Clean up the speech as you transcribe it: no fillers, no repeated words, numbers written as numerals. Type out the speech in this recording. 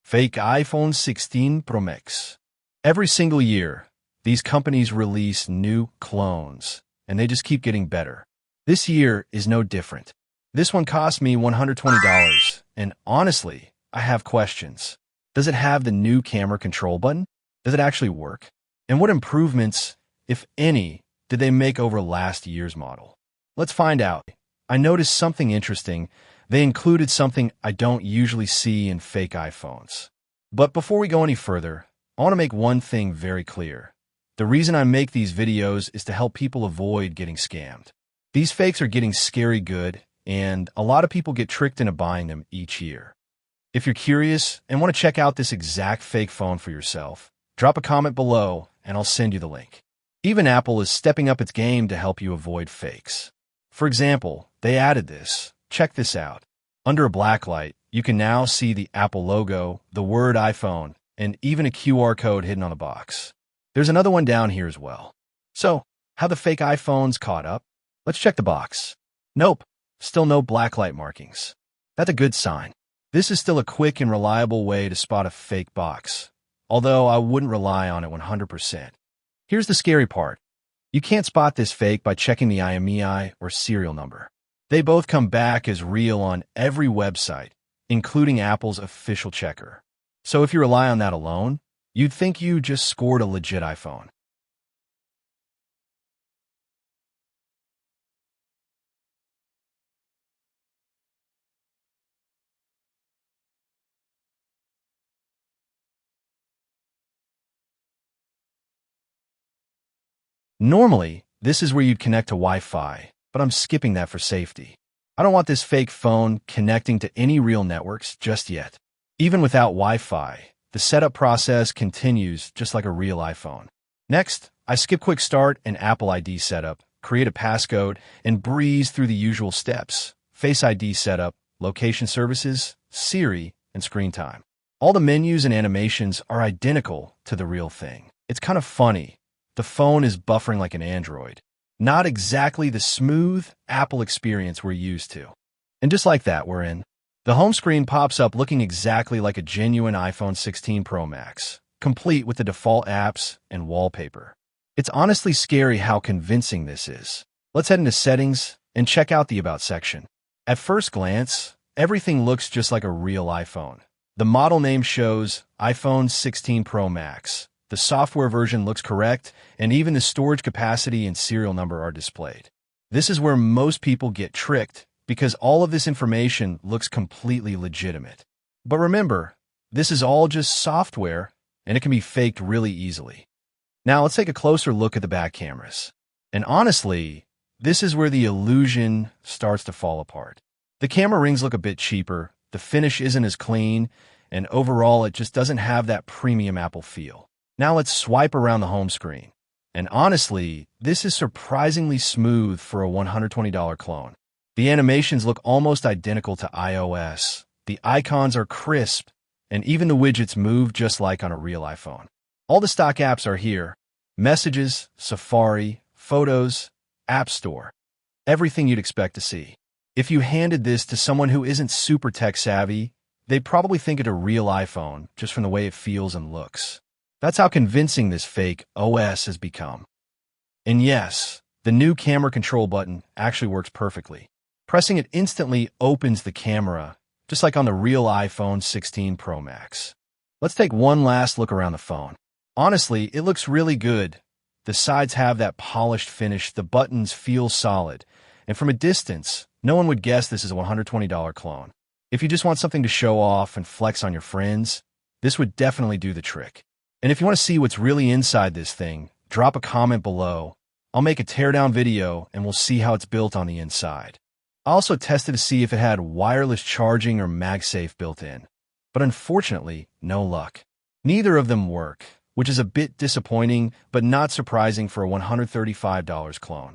Fake iPhone 16 Pro Max. Every single year, these companies release new clones, and they just keep getting better. This year is no different. This one cost me $120, and honestly, I have questions. Does it have the new camera control button? Does it actually work? And what improvements, if any, did they make over last year's model? Let's find out. I noticed something interesting. They included something I don't usually see in fake iPhones. But before we go any further, I want to make one thing very clear. The reason I make these videos is to help people avoid getting scammed. These fakes are getting scary good, and a lot of people get tricked into buying them each year. If you're curious and want to check out this exact fake phone for yourself, drop a comment below and I'll send you the link. Even Apple is stepping up its game to help you avoid fakes. For example, they added this. Check this out. Under a black light, you can now see the Apple logo, the word iPhone, and even a QR code hidden on the box. There's another one down here as well. So, how the fake iPhones caught up? Let's check the box. Nope, still no blacklight markings. That's a good sign. This is still a quick and reliable way to spot a fake box, although I wouldn't rely on it 100%. Here's the scary part. You can't spot this fake by checking the IMEI or serial number. They both come back as real on every website, including Apple's official checker. So if you rely on that alone, you'd think you just scored a legit iPhone. Normally, this is where you'd connect to Wi-Fi, but I'm skipping that for safety. I don't want this fake phone connecting to any real networks just yet. Even without Wi-Fi, the setup process continues just like a real iPhone. Next, I skip Quick Start and Apple ID setup, create a passcode, and breeze through the usual steps: Face ID setup, location services, Siri, and screen time. All the menus and animations are identical to the real thing. It's kind of funny. The phone is buffering like an Android. Not exactly the smooth Apple experience we're used to. And just like that, we're in. The home screen pops up looking exactly like a genuine iPhone 16 Pro Max, complete with the default apps and wallpaper. It's honestly scary how convincing this is. Let's head into settings and check out the About section. At first glance, everything looks just like a real iPhone. The model name shows iPhone 16 Pro Max. The software version looks correct, and even the storage capacity and serial number are displayed. This is where most people get tricked because all of this information looks completely legitimate. But remember, this is all just software, and it can be faked really easily. Now let's take a closer look at the back cameras. And honestly, this is where the illusion starts to fall apart. The camera rings look a bit cheaper, the finish isn't as clean, and overall it just doesn't have that premium Apple feel. Now let's swipe around the home screen. And honestly, this is surprisingly smooth for a $120 clone. The animations look almost identical to iOS. The icons are crisp, and even the widgets move just like on a real iPhone. All the stock apps are here: Messages, Safari, Photos, App Store. Everything you'd expect to see. If you handed this to someone who isn't super tech savvy, they'd probably think it a real iPhone just from the way it feels and looks. That's how convincing this fake OS has become. And yes, the new camera control button actually works perfectly. Pressing it instantly opens the camera, just like on the real iPhone 16 Pro Max. Let's take one last look around the phone. Honestly, it looks really good. The sides have that polished finish, the buttons feel solid, and from a distance, no one would guess this is a $120 clone. If you just want something to show off and flex on your friends, this would definitely do the trick. And if you want to see what's really inside this thing, drop a comment below. I'll make a teardown video and we'll see how it's built on the inside. I also tested to see if it had wireless charging or MagSafe built in, but unfortunately, no luck. Neither of them work, which is a bit disappointing, but not surprising for a $135 clone.